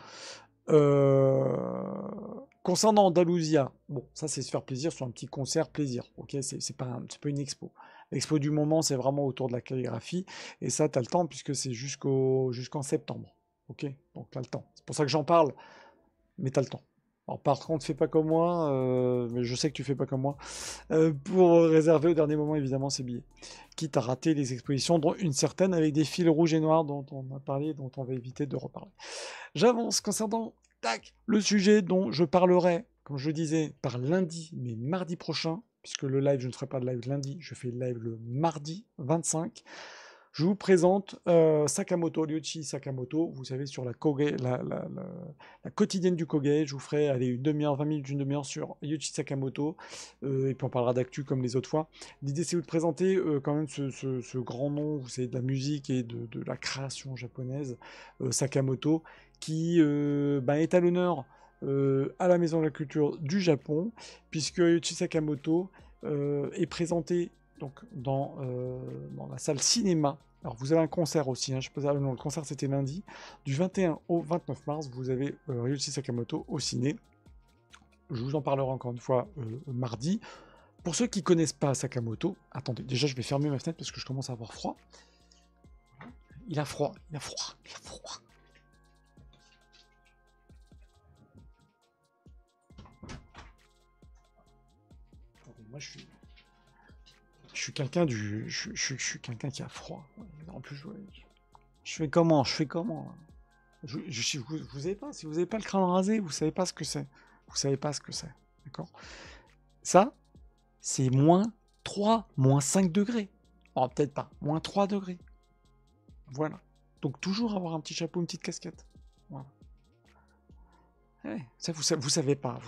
concernant Andalousia, bon, ça c'est se faire plaisir sur un petit concert plaisir. Ok, c'est pas une expo. L'expo du moment, c'est vraiment autour de la calligraphie. Et ça, tu as le temps puisque c'est jusqu'en septembre. Ok, donc tu as le temps. C'est pour ça que j'en parle, mais tu as le temps. Alors, par contre, fais pas comme moi, mais je sais que tu fais pas comme moi, pour réserver au dernier moment, évidemment, ces billets. Quitte à rater les expositions, dont une certaine avec des fils rouges et noirs dont on a parlé, dont on va éviter de reparler. J'avance concernant le sujet dont je parlerai, comme je disais, par lundi, mais mardi prochain, puisque le live, je ne ferai pas de live lundi, je fais le live le mardi 25. Je vous présente Sakamoto, Ryuichi Sakamoto. Vous savez, sur la quotidienne du Kogei, je vous ferai une demi-heure, 20 minutes, une demi-heure sur Ryuichi Sakamoto. Et puis on parlera d'actu comme les autres fois. L'idée, c'est de vous présenter quand même ce grand nom, vous savez, de la musique et de la création japonaise, Sakamoto, qui est à l'honneur à la Maison de la Culture du Japon, puisque Ryuichi Sakamoto est présenté donc, dans la salle cinéma. Alors vous avez un concert aussi, hein, je peux dire, non, le concert c'était lundi. Du 21 au 29 mars, vous avez Ryuichi Sakamoto au ciné. Je vous en parlerai encore une fois mardi. Pour ceux qui ne connaissent pas Sakamoto, attendez, déjà je vais fermer ma fenêtre parce que je commence à avoir froid. Il a froid. Attendez, moi je suis quelqu'un je suis quelqu'un qui a froid. En plus, je fais comment? Vous avez pas, si vous n'avez pas le crâne rasé, vous savez pas ce que c'est. Vous savez pas ce que c'est, d'accord? Ça, c'est moins 3, moins 5 degrés. Oh, peut-être pas, moins 3 degrés. Voilà. Donc toujours avoir un petit chapeau, une petite casquette. Voilà. Ça, vous savez pas,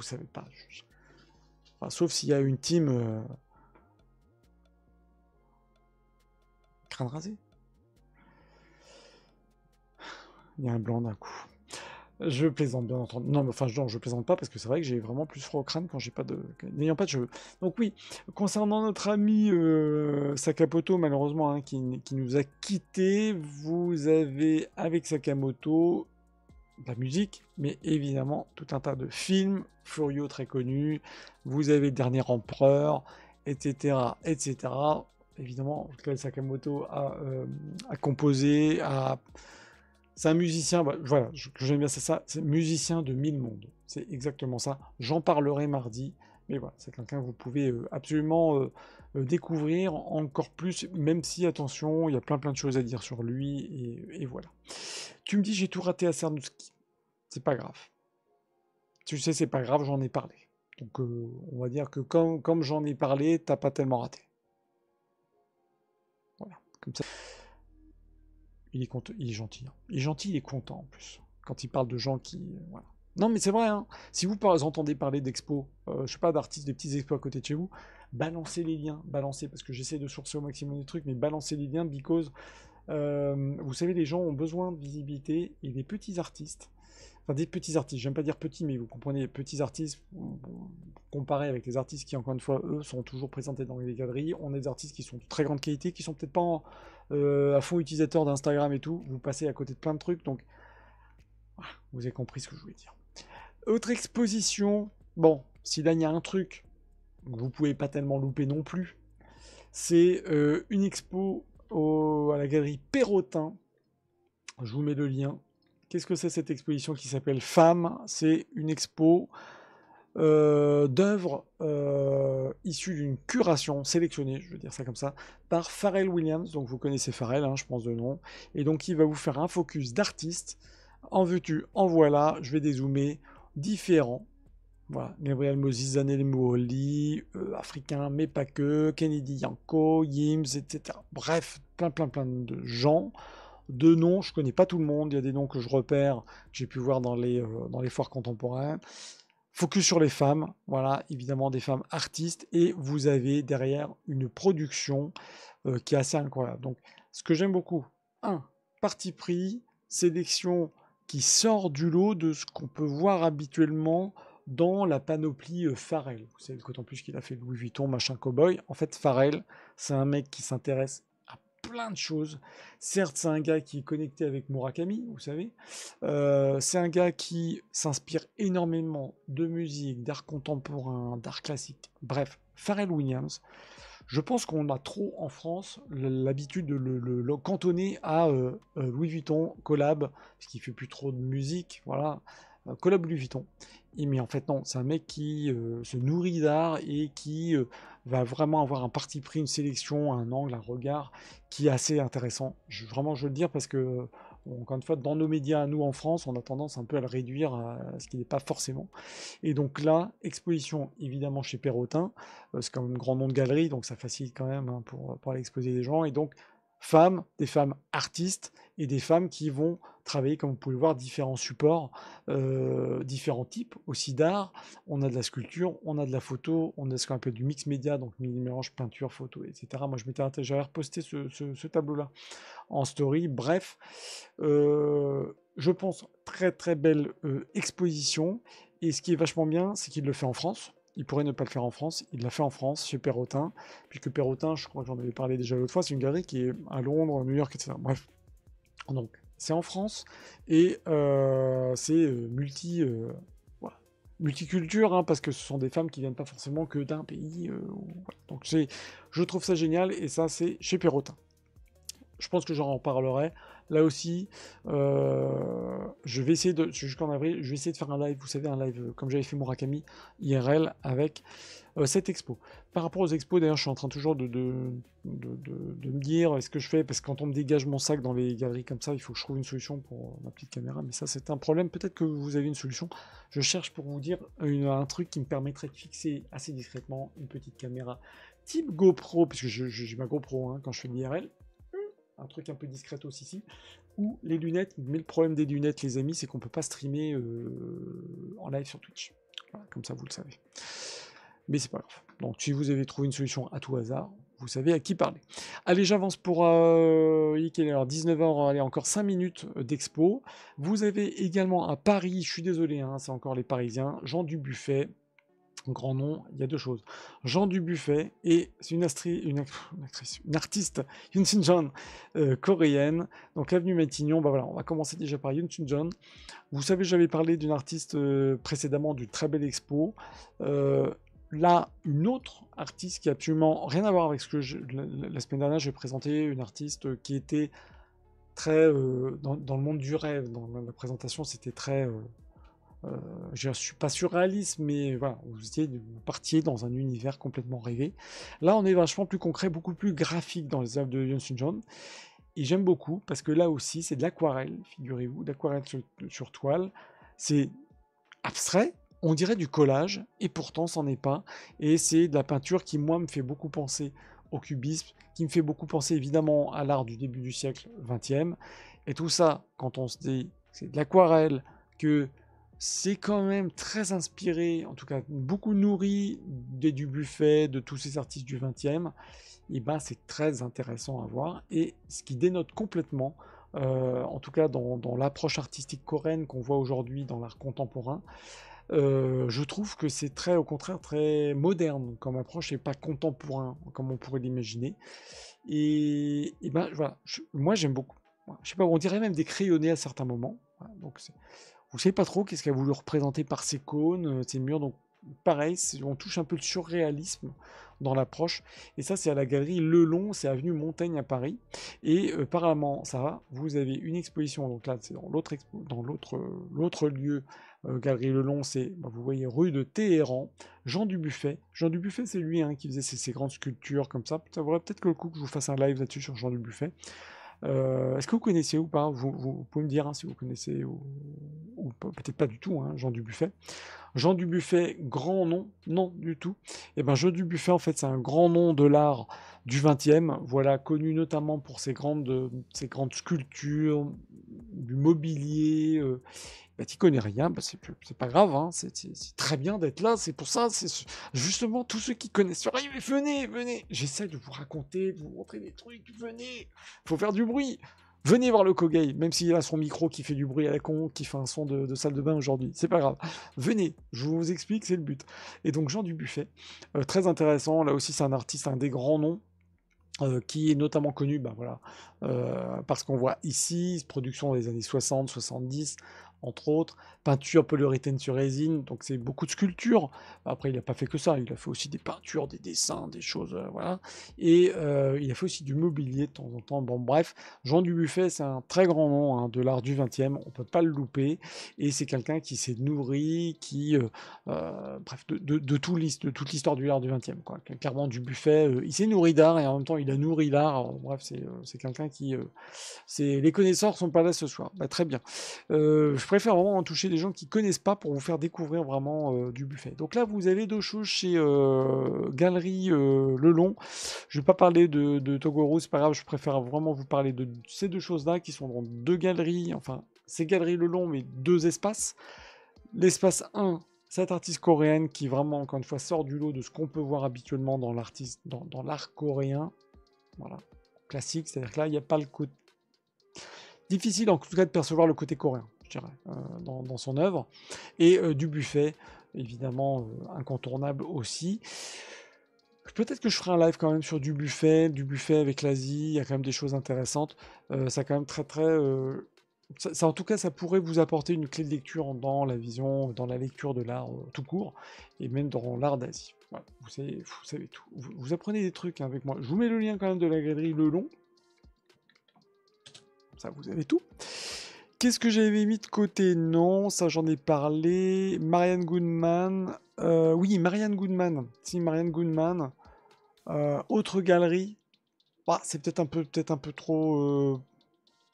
Enfin, sauf s'il y a une team crâne rasé. Il y a un blanc d'un coup. Je plaisante, bien entendu. Non, mais enfin, je plaisante pas parce que c'est vrai que j'ai vraiment plus froid au crâne quand j'ai pas de, n'ayant pas de cheveux. Donc oui, concernant notre ami Sakamoto, malheureusement, hein, qui nous a quittés, vous avez avec Sakamoto de la musique, mais évidemment tout un tas de films, Furio très connu, vous avez Dernier Empereur, etc., etc. Évidemment, Sakamoto a composé, c'est un musicien, voilà, que j'aime bien, c'est ça, c'est musicien de 1000 mondes. C'est exactement ça. J'en parlerai mardi, mais voilà, c'est quelqu'un que vous pouvez absolument découvrir encore plus, même si, attention, il y a plein de choses à dire sur lui, et voilà. Tu me dis, j'ai tout raté à Cernusky. C'est pas grave. Tu sais, c'est pas grave, j'en ai parlé. Donc, on va dire que comme j'en ai parlé, t'as pas tellement raté. Voilà, comme ça. Il est gentil. Hein. Il est gentil, il est content en plus. Quand il parle de gens qui. Voilà. Non, mais c'est vrai, hein. Si vous entendez parler d'expos, je sais pas, d'artistes, des petits expos à côté de chez vous, balancez les liens, parce que j'essaie de sourcer au maximum des trucs, mais balancez les liens, because, vous savez, les gens ont besoin de visibilité, et les petits artistes, enfin des petits artistes, j'aime pas dire petits, mais vous comprenez, les petits artistes, comparé avec les artistes qui, encore une fois, eux, sont toujours présentés dans les galeries. On a des artistes qui sont de très grande qualité, qui sont peut-être pas à fond utilisateurs d'Instagram et tout. Vous passez à côté de plein de trucs, donc voilà, vous avez compris ce que je voulais dire. Autre exposition, bon, si là il y a un truc que vous pouvez pas tellement louper non plus, c'est une expo à la galerie Perrotin. Je vous mets le lien. Qu'est-ce que c'est cette exposition qui s'appelle Femmes? C'est une expo d'œuvres issues d'une curation sélectionnée, je veux dire ça comme ça, par Pharrell Williams. Donc vous connaissez Pharrell, hein, je pense de nom. Et donc il va vous faire un focus d'artistes. En veux-tu, en voilà, je vais dézoomer, différents. Voilà, Gabriel Moses, Zanele Moali, africain, mais pas que, Kennedy Yanko, Yims, etc. Bref, plein de gens. De noms, je connais pas tout le monde, il y a des noms que je repère, que j'ai pu voir dans les foires contemporaines. Focus sur les femmes, voilà, évidemment des femmes artistes, et vous avez derrière une production qui est assez incroyable. Donc, ce que j'aime beaucoup, parti pris, sélection qui sort du lot de ce qu'on peut voir habituellement dans la panoplie Pharrell. Vous savez, d'autant plus qu'il a fait Louis Vuitton, machin cowboy. En fait, Pharrell, c'est un mec qui s'intéresse à plein de choses. Certes, c'est un gars qui est connecté avec Murakami, vous savez. C'est un gars qui s'inspire énormément de musique, d'art contemporain, d'art classique. Bref, Pharrell Williams. Je pense qu'on a trop en France l'habitude de le cantonner à Louis Vuitton, collab, parce qu'il fait plus trop de musique, voilà, collab Louis Vuitton. Mais en fait non, c'est un mec qui se nourrit d'art et qui va vraiment avoir un parti pris, une sélection, un angle, un regard qui est assez intéressant. Vraiment, je veux le dire parce que encore une fois, dans nos médias, nous en France, on a tendance un peu à le réduire à ce qui n'est pas forcément. Et donc là, exposition évidemment chez Perrotin, c'est quand même un grand nom de galerie, donc ça facilite quand même hein, pour aller exposer des gens. Et donc, des femmes artistes et des femmes qui vont travailler, comme vous pouvez le voir, différents supports, différents types aussi d'art. On a de la sculpture, on a de la photo, on a ce qu'on appelle du mix média, donc mélange peinture, photo, etc. Moi, j'avais reposté ce tableau-là en story. Bref, je pense très belle exposition. Et ce qui est vachement bien, c'est qu'il le fait en France. Il pourrait ne pas le faire en France. Il l'a fait en France, chez Perrotin. Puisque Perrotin, je crois que j'en avais parlé déjà l'autre fois, c'est une galerie qui est à Londres, New York, etc. Bref. Donc, c'est en France. Et c'est voilà, multiculture, hein, parce que ce sont des femmes qui viennent pas forcément que d'un pays. Voilà. Donc, je trouve ça génial. Et ça, c'est chez Perrotin. Je pense que j'en reparlerai. Là aussi, je vais essayer jusqu'en avril, je vais essayer de faire un live, vous savez, un live comme j'avais fait Murakami, IRL, avec cette expo. Par rapport aux expos, d'ailleurs, je suis en train toujours de me dire, est-ce que je fais, parce que quand on me dégage mon sac dans les galeries comme ça, il faut que je trouve une solution pour ma petite caméra, mais ça, c'est un problème. Peut-être que vous avez une solution. Je cherche pour vous dire un truc qui me permettrait de fixer assez discrètement une petite caméra type GoPro, puisque j'ai ma GoPro hein, quand je fais de l'IRL. Un truc un peu discret aussi ici, ou les lunettes, mais le problème des lunettes les amis, c'est qu'on peut pas streamer en live sur Twitch, voilà, comme ça vous le savez, mais c'est pas grave. Donc si vous avez trouvé une solution à tout hasard, vous savez à qui parler. Allez, j'avance pour il est l'heure 19h, allez, encore 5 minutes d'expo. Vous avez également à Paris, je suis désolé, hein, c'est encore les Parisiens, Jean Dubuffet, grand nom, il y a deux choses. Jean Dubuffet et c'est une artiste, Yoon Shin Jeon, coréenne. Donc avenue Matignon, bah voilà, on va commencer déjà par Yoon Shin Jeon. Vous savez, j'avais parlé d'une artiste précédemment d'une très belle expo. Là, une autre artiste qui a absolument rien à voir avec ce que la semaine dernière j'ai présenté, une artiste qui était très dans le monde du rêve. Dans la présentation, c'était très je suis pas surréaliste, mais voilà, vous partiez dans un univers complètement rêvé. Là, on est vachement plus concret, beaucoup plus graphique dans les œuvres de Yoon Shin Jeon. Et j'aime beaucoup parce que là aussi, c'est de l'aquarelle, figurez-vous, l'aquarelle sur toile. C'est abstrait, on dirait du collage, et pourtant, c'en est pas. Et c'est de la peinture qui, moi, me fait beaucoup penser au cubisme, qui me fait beaucoup penser évidemment à l'art du début du siècle XXe. Et tout ça, quand on se dit c'est de l'aquarelle, que c'est quand même très inspiré, en tout cas beaucoup nourri des Dubuffet, de tous ces artistes du XXe, et ben c'est très intéressant à voir, et ce qui dénote complètement, en tout cas dans l'approche artistique coréenne qu'on voit aujourd'hui dans l'art contemporain, je trouve que c'est très, au contraire, très moderne comme approche et pas contemporain, comme on pourrait l'imaginer. Et ben voilà, moi j'aime beaucoup. Voilà. Je sais pas, on dirait même des crayonnés à certains moments. Voilà, donc vous savez pas trop qu'est-ce qu'elle a voulu représenter par ces cônes, ces murs. Donc pareil, on touche un peu de surréalisme dans l'approche. Et ça, c'est à la galerie Le Long, c'est avenue Montaigne à Paris. Et apparemment, ça va, vous avez une exposition. Donc là, c'est dans l'autre lieu, galerie Le Long, c'est, bah, vous voyez, rue de Téhéran. Jean Dubuffet. Jean Dubuffet, c'est lui qui faisait ces grandes sculptures comme ça. Ça vaudrait peut-être que le coup que je vous fasse un live là-dessus sur Jean Dubuffet. Est-ce que vous connaissez ou pas vous pouvez me dire si vous connaissez ou peut-être pas du tout, Jean Dubuffet. Jean Dubuffet, grand nom? Non, du tout. Et ben Jean Dubuffet, en fait, c'est un grand nom de l'art du XXe, voilà, connu notamment pour ses grandes sculptures, du mobilier. Bah, tu connais rien, bah, c'est pas grave, c'est très bien d'être là, c'est pour ça, justement tous ceux qui connaissent rien, mais venez, j'essaie de vous raconter, de vous montrer des trucs, venez, faut faire du bruit, venez voir le Kogei, même s'il a son micro qui fait du bruit à la con, qui fait un son de salle de bain aujourd'hui, c'est pas grave, venez, je vous explique, c'est le but. Et donc Jean Dubuffet, très intéressant, là aussi c'est un artiste, un des grands noms, qui est notamment connu, bah voilà, parce qu'on voit ici, production des années 60, 70, entre autres, peinture polyuréthane sur résine, donc c'est beaucoup de sculptures. Après, il n'a pas fait que ça, il a fait aussi des peintures, des dessins, des choses, voilà. Et il a fait aussi du mobilier de temps en temps. Bon, bref, Jean Dubuffet, c'est un très grand nom de l'art du XXe, on peut pas le louper, et c'est quelqu'un qui s'est nourri, bref, de toute l'histoire du art du XXe, quoi. Clairement, Dubuffet, il s'est nourri d'art et en même temps, il a nourri l'art. Bref, c'est quelqu'un qui, les connaisseurs sont pas là ce soir. Bah, très bien. Je préfère vraiment en toucher des gens qui connaissent pas pour vous faire découvrir vraiment Dubuffet. Donc là, vous avez deux choses chez Galerie Le Long. Je vais pas parler de Togoro, c'est pas grave. Je préfère vraiment vous parler de ces deux choses-là qui sont dans deux galeries. Enfin, c'est Galerie Le Long, mais deux espaces. L'espace 1, cette artiste coréenne qui vraiment, encore une fois, sort du lot de ce qu'on peut voir habituellement dans l'art coréen. Voilà, classique, c'est-à-dire que là, il n'y a pas le côté difficile en tout cas de percevoir le côté coréen, je dirais, dans son œuvre. Et Dubuffet, évidemment, incontournable aussi. Peut-être que je ferai un live quand même sur Dubuffet avec l'Asie, il y a quand même des choses intéressantes. Ça quand même très très... ça, en tout cas, ça pourrait vous apporter une clé de lecture dans la vision, dans la lecture de l'art tout court, et même dans l'art d'Asie. Voilà, vous savez tout. Vous apprenez des trucs avec moi. Je vous mets le lien quand même de la galerie Le Long. Ça, vous avez tout. Qu'est-ce que j'avais mis de côté? Non, ça j'en ai parlé. Marianne Goodman. Oui, Marianne Goodman. Si, Marianne Goodman. Autre galerie. Bah, c'est peut-être un peu trop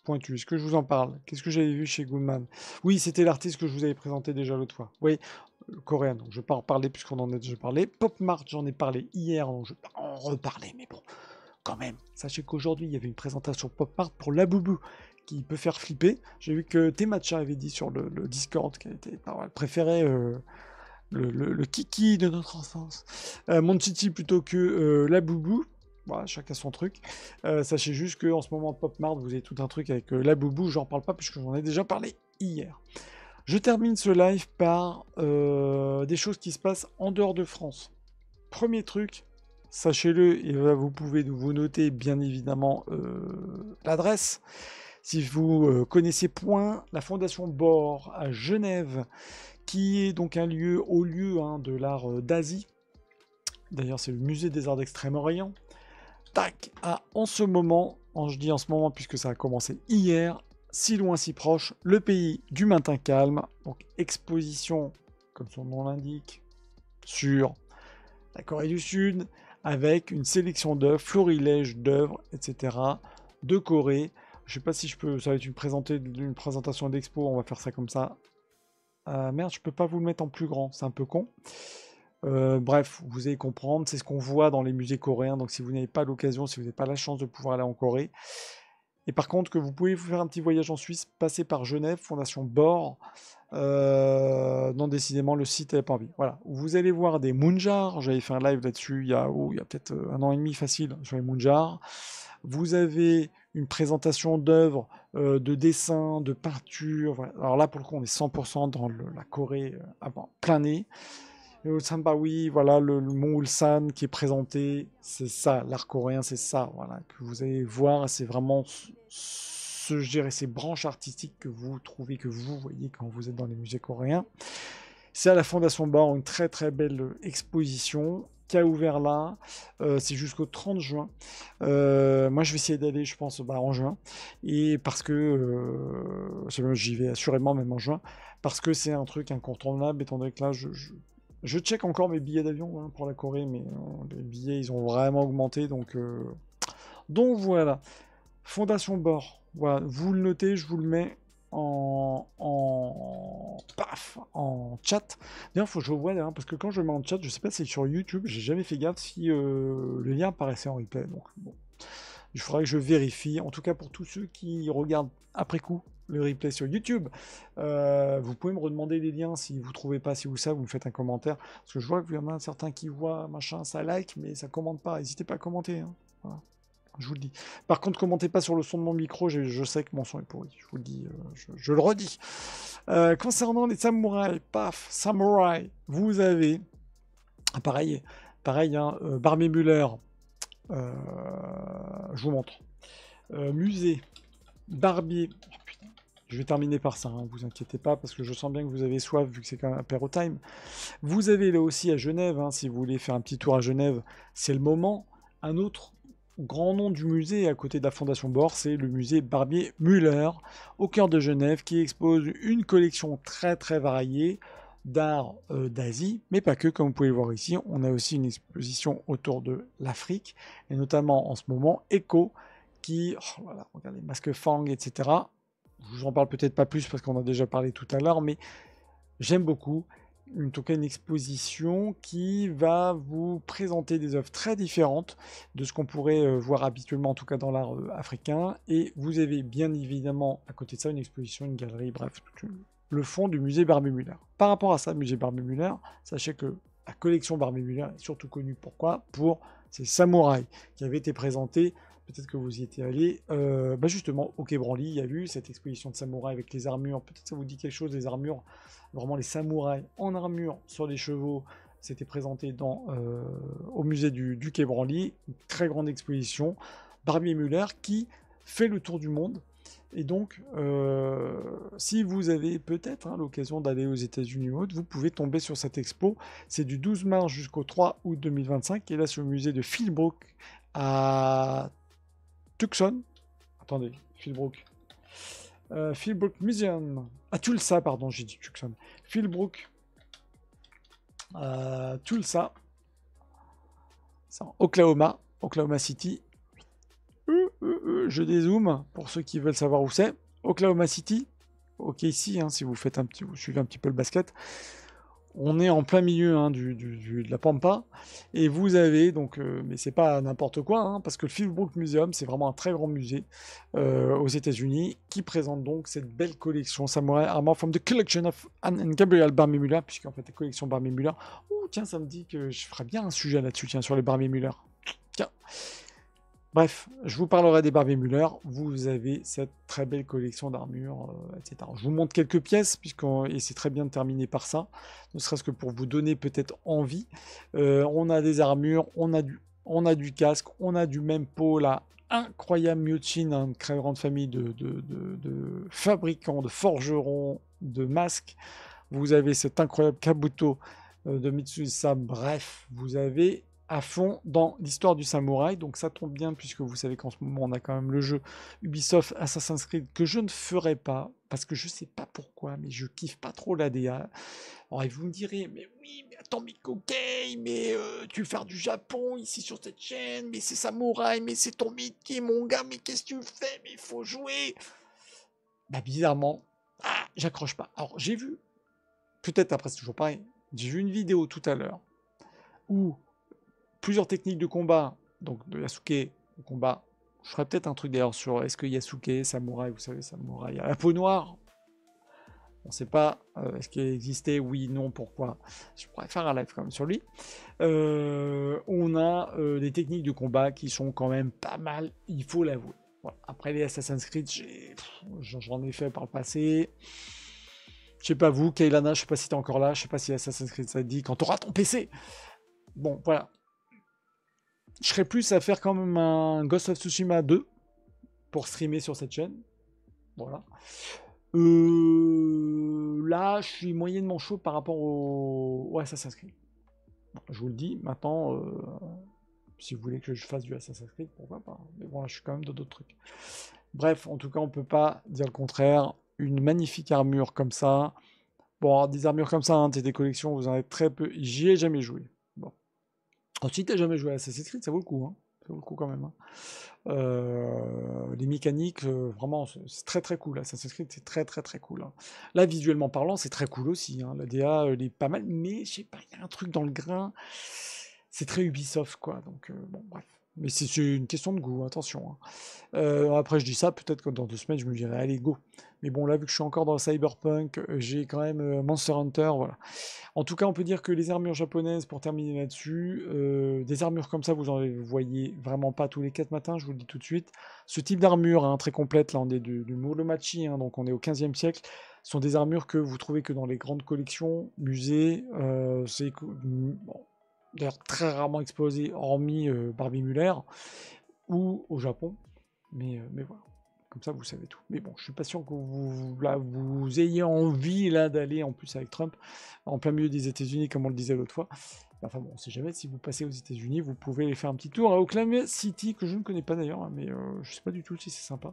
pointu. Est-ce que je vous en parle? Qu'est-ce que j'avais vu chez Goodman? Oui, c'était l'artiste que je vous avais présenté déjà l'autre fois. Oui, coréen, donc je ne vais pas en reparler puisqu'on en a déjà parlé. Pop Mart, j'en ai parlé hier, donc je ne vais pas en reparler, mais bon, quand même. Sachez qu'aujourd'hui, il y avait une présentation Pop Mart pour Labubu qui peut faire flipper. J'ai vu que Temacha avait dit sur le Discord qu'elle était préférée le kiki de notre enfance. Mon Titi plutôt que Labubu. Voilà, chacun son truc. Sachez juste qu'en ce moment, Pop Mart, vous avez tout un truc avec Labubu. J'en parle pas puisque j'en ai déjà parlé hier. Je termine ce live par des choses qui se passent en dehors de France. Premier truc, sachez-le, et vous pouvez vous noter bien évidemment l'adresse. Si vous connaissez point, la Fondation Bord à Genève, qui est donc un lieu, haut lieu de l'art d'Asie. D'ailleurs, c'est le musée des arts d'Extrême-Orient. Tac, en ce moment, je dis en ce moment puisque ça a commencé hier, si loin si proche, le pays du matin calme. Donc exposition, comme son nom l'indique, sur la Corée du Sud, avec une sélection d'œuvres, florilège d'œuvres, etc. de Corée. Je sais pas si je peux, ça va être une présentation d'expo, on va faire ça comme ça. Merde, je peux pas vous le mettre en plus grand, c'est un peu con. Bref, vous allez comprendre, c'est ce qu'on voit dans les musées coréens, donc si vous n'avez pas l'occasion, si vous n'avez pas la chance de pouvoir aller en Corée, Et par contre, que vous pouvez vous faire un petit voyage en Suisse, passer par Genève, Fondation Bor. Non, décidément, le site n'avait pas envie. Voilà. Vous allez voir des Mounjars. J'avais fait un live là-dessus il y a peut-être 1 an et demi facile sur les Mounjars. Vous avez une présentation d'œuvres, de dessins, de peintures. Voilà. Alors là, pour le coup, on est 100% dans la Corée plein nez. Le Ulsanbawi, voilà, le mont Ulsan qui est présenté, c'est ça, l'art coréen, c'est ça, voilà, que vous allez voir, c'est vraiment je dirais, ces branches artistiques que vous trouvez, que vous voyez quand vous êtes dans les musées coréens. C'est à la Fondation Bor, une très très belle exposition qui a ouvert là, c'est jusqu'au 30 juin. Moi, je vais essayer d'aller, je pense, en juin, et parce que j'y vais assurément même en juin, parce que c'est un truc incontournable, étant donné que là, je check encore mes billets d'avion hein, pour la Corée, mais les billets, ils ont vraiment augmenté, donc voilà. Fondation Bor, voilà, vous le notez, je vous le mets en chat. D'ailleurs, il faut que je vois, hein, parce que quand je le mets en chat, je sais pas si c'est sur YouTube, j'ai jamais fait gaffe si le lien apparaissait en replay, donc bon. Il faudrait que je vérifie. En tout cas, pour tous ceux qui regardent après coup le replay sur YouTube, vous pouvez me redemander les liens si vous ne trouvez pas, si vous savez, vous me faites un commentaire. Parce que je vois qu'il y en a certains qui voient, machin, ça like, mais ça commente pas. N'hésitez pas à commenter. Hein. Voilà. Je vous le dis. Par contre, commentez pas sur le son de mon micro, je sais que mon son est pourri. Je vous le dis, je le redis. Concernant les samouraïs, samouraï, vous avez, pareil, hein, Barbie Müller, je vous montre. Musée, Barbier. Oh, putain. Je vais terminer par ça, hein, vous inquiétez pas, parce que je sens bien que vous avez soif, vu que c'est quand même apéro time. Vous avez là aussi à Genève, hein, si vous voulez faire un petit tour à Genève, c'est le moment. Un autre grand nom du musée à côté de la Fondation Bor, c'est le musée Barbier-Müller, au cœur de Genève, qui expose une collection très très variée d'art d'Asie, mais pas que, comme vous pouvez le voir ici. On a aussi une exposition autour de l'Afrique, et notamment en ce moment, Echo, qui, voilà, regardez, Masque Fang, etc. Je vous en parle peut-être pas plus parce qu'on a déjà parlé tout à l'heure, mais j'aime beaucoup. En tout cas, une exposition qui va vous présenter des œuvres très différentes de ce qu'on pourrait voir habituellement, en tout cas dans l'art africain. Et vous avez bien évidemment, à côté de ça, une exposition, une galerie, bref, le fond du musée Barbie-Müller. Par rapport à ça, musée Barbie-Müller, sachez que la collection Barbie-Müller est surtout connue pourquoi pour ces samouraïs qui avaient été présentés. Peut-être que vous y étiez allé, justement au Quai Branly, il y a eu cette exposition de samouraïs avec les armures. Peut-être ça vous dit quelque chose, les armures, vraiment les samouraïs en armure sur les chevaux. C'était présenté au musée du Quai Branly, une très grande exposition. Barbie Müller qui fait le tour du monde. Et donc, si vous avez peut-être l'occasion d'aller aux États-Unis ou autre, vous pouvez tomber sur cette expo. C'est du 12 mars jusqu'au 3 août 2025. Et là, c'est au musée de Philbrook à Tucson. Attendez, Philbrook. Philbrook Museum. À Tulsa, pardon, j'ai dit Tucson. Philbrook. Tulsa. C'est en Oklahoma. Oklahoma City. Je dézoome pour ceux qui veulent savoir où c'est. Oklahoma City. Ok, ici, hein, si vous suivez un petit peu le basket. On est en plein milieu de la Pampa, et vous avez donc, mais c'est pas n'importe quoi, hein, parce que le Philbrook Museum, c'est vraiment un très grand musée aux États-Unis qui présente donc cette belle collection Samurai Armor from the Collection of Anne and Gabriel Barbie Müller, puisqu'en fait la collection Barbie Müller. Oh tiens, ça me dit que je ferais bien un sujet là-dessus, tiens, sur les Barbie Müller. Tiens. Bref, je vous parlerai des Barbie Müller. Vous avez cette très belle collection d'armures, etc. Je vous montre quelques pièces, et c'est très bien de terminer par ça, ne serait-ce que pour vous donner peut-être envie. On a des armures, on a du casque, on a du même pot là, incroyable Myochin, une très grande famille de fabricants, de forgerons, de masques. Vous avez cet incroyable Kabuto de Mitsuisa. Bref, vous avez à fond dans l'histoire du samouraï, donc ça tombe bien puisque vous savez qu'en ce moment on a quand même le jeu Ubisoft Assassin's Creed que je ne ferai pas parce que je sais pas pourquoi, mais je kiffe pas trop l'ADA. Alors vous me direz, mais oui, mais attends, ok, mais tu veux faire du Japon ici sur cette chaîne, mais c'est samouraï, mais c'est ton métier mon gars, mais qu'est-ce que tu fais, mais il faut jouer. Bah bizarrement, j'accroche pas. Alors j'ai vu, peut-être après c'est toujours pareil, j'ai vu une vidéo tout à l'heure où plusieurs techniques de combat, donc de Yasuke, le combat Je ferai peut-être un truc d'ailleurs sur est-ce que Yasuke, Samouraï, vous savez, Samouraï à la peau noire. On ne sait pas, est-ce qu'il existait, oui, non, pourquoi. Je pourrais faire un live quand même sur lui. On a des techniques de combat qui sont quand même pas mal, il faut l'avouer. Voilà. Après les Assassin's Creed, j'en ai fait par le passé. Je sais pas vous, Kailana, je sais pas si t'es encore là, je sais pas si Assassin's Creed ça te dit, quand t'auras ton PC. Bon, voilà. Je serais plus à faire quand même un Ghost of Tsushima 2 pour streamer sur cette chaîne. Voilà. Là, je suis moyennement chaud par rapport au Assassin's Creed. Bon, je vous le dis, maintenant, si vous voulez que je fasse du Assassin's Creed, pourquoi pas. Mais bon, là, je suis quand même dans d'autres trucs. Bref, en tout cas, on peut pas dire le contraire. Une magnifique armure comme ça. Bon, alors, des armures comme ça, hein, c'est des collections, vous en avez très peu. J'y ai jamais joué. Bon. Ensuite, t'as jamais joué à Assassin's Creed, ça vaut le coup. Hein. Ça vaut le coup quand même. Hein. Les mécaniques, vraiment, c'est très très cool. Assassin's Creed, c'est très très très cool. Hein. Là, visuellement parlant, c'est très cool aussi. Hein. La DA, elle est pas mal, mais je sais pas, il y a un truc dans le grain. C'est très Ubisoft, quoi. Donc, bon, bref. Mais c'est une question de goût, attention. Hein. Après, je dis ça, peut-être que dans 2 semaines, je me dirai, allez, go. Mais bon, là, vu que je suis encore dans le Cyberpunk, j'ai quand même Monster Hunter, voilà. En tout cas, on peut dire que les armures japonaises, pour terminer là-dessus, des armures comme ça, vous en voyez vraiment pas tous les 4 matins, je vous le dis tout de suite. Ce type d'armure, hein, très complète, là, on est du Muromachi, hein, donc on est au 15e siècle, sont des armures que vous trouvez que dans les grandes collections, musées, c'est... Bon, d'ailleurs très rarement exposé, hormis Barbie Muller, ou au Japon, mais voilà. Comme ça, vous savez tout. Mais bon, je suis pas sûr que vous ayez envie là d'aller, en plus avec Trump, en plein milieu des États-Unis, comme on le disait l'autre fois. Enfin bon, on sait jamais, si vous passez aux États-Unis, vous pouvez aller faire un petit tour à Oklahoma City, que je ne connais pas d'ailleurs, hein, mais je sais pas du tout si c'est sympa.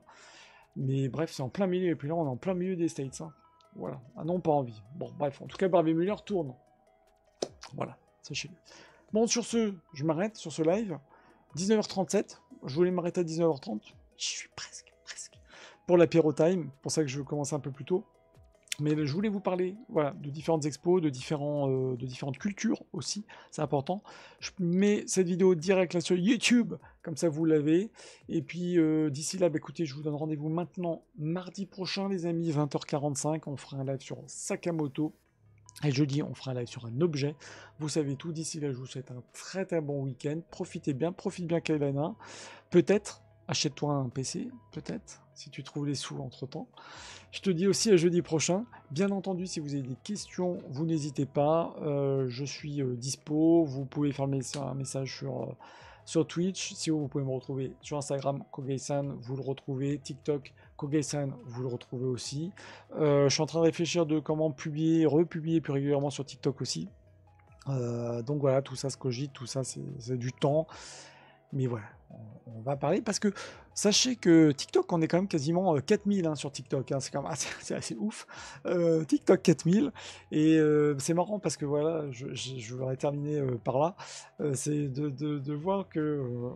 Mais bref, c'est en plein milieu, et puis là, on est en plein milieu des States. Hein. Voilà. Ah non, pas envie. Bon, bref, en tout cas, Barbie Muller tourne. Voilà, sachez-le. Bon, sur ce, je m'arrête sur ce live. 19h37. Je voulais m'arrêter à 19h30. Je suis presque. Pour l'apéro time. Pour ça que je veux commencer un peu plus tôt. Mais je voulais vous parler, voilà, de différentes expos, de différentes cultures aussi. C'est important. Je mets cette vidéo direct là sur YouTube. Comme ça, vous l'avez. Et puis, d'ici là, bah, écoutez, je vous donne rendez-vous maintenant, mardi prochain, les amis, 20h45. On fera un live sur Sakamoto. Et jeudi, on fera un live sur un objet. Vous savez tout. D'ici là, je vous souhaite un très très bon week-end. Profitez bien, profite bien Kailana. Peut-être, achète-toi un PC, peut-être, si tu trouves les sous entre-temps. Je te dis aussi à jeudi prochain. Bien entendu, si vous avez des questions, vous n'hésitez pas. Je suis dispo. Vous pouvez faire un message sur Twitch. Si vous pouvez me retrouver sur Instagram, Kogei-san, vous le retrouvez. TikTok, Kogei-san, vous le retrouvez aussi. Je suis en train de réfléchir de comment publier, republier plus régulièrement sur TikTok aussi. Donc voilà, tout ça se cogite, tout ça c'est du temps. Mais voilà, on va parler parce que sachez que TikTok, on est quand même quasiment 4000 hein, sur TikTok. Hein, c'est quand même assez ouf. TikTok 4000. Et c'est marrant parce que voilà, je voudrais terminer par là. C'est de voir que...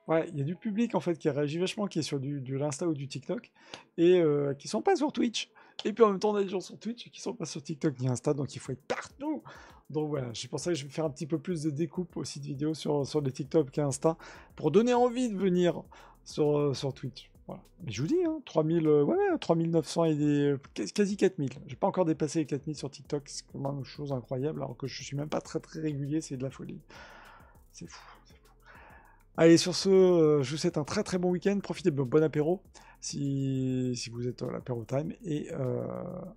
ouais, il y a du public en fait qui réagit vachement, qui est sur du l'Insta ou du TikTok, et qui sont pas sur Twitch. Et puis en même temps, on a des gens sur Twitch qui sont pas sur TikTok ni Insta, donc il faut être partout. Donc voilà, c'est pour ça que je vais faire un petit peu plus de découpe aussi de vidéos sur les TikTok et Insta, pour donner envie de venir sur Twitch. Voilà. Mais je vous dis, hein, 3900 et quasi 4000. J'ai pas encore dépassé les 4000 sur TikTok, c'est quand même une chose incroyable, alors que je suis même pas très très régulier, c'est de la folie. C'est fou. Allez, sur ce, je vous souhaite un très très bon week-end. Profitez de bon apéro si vous êtes à l'apéro time. Et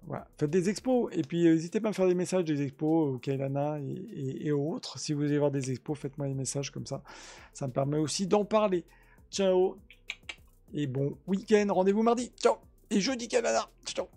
voilà, faites des expos. Et puis n'hésitez pas à me faire des messages des expos, Kailana et autres. Si vous voulez voir des expos, faites-moi des messages comme ça. Ça me permet aussi d'en parler. Ciao. Et bon week-end. Rendez-vous mardi. Ciao. Et jeudi, Kailana. Ciao.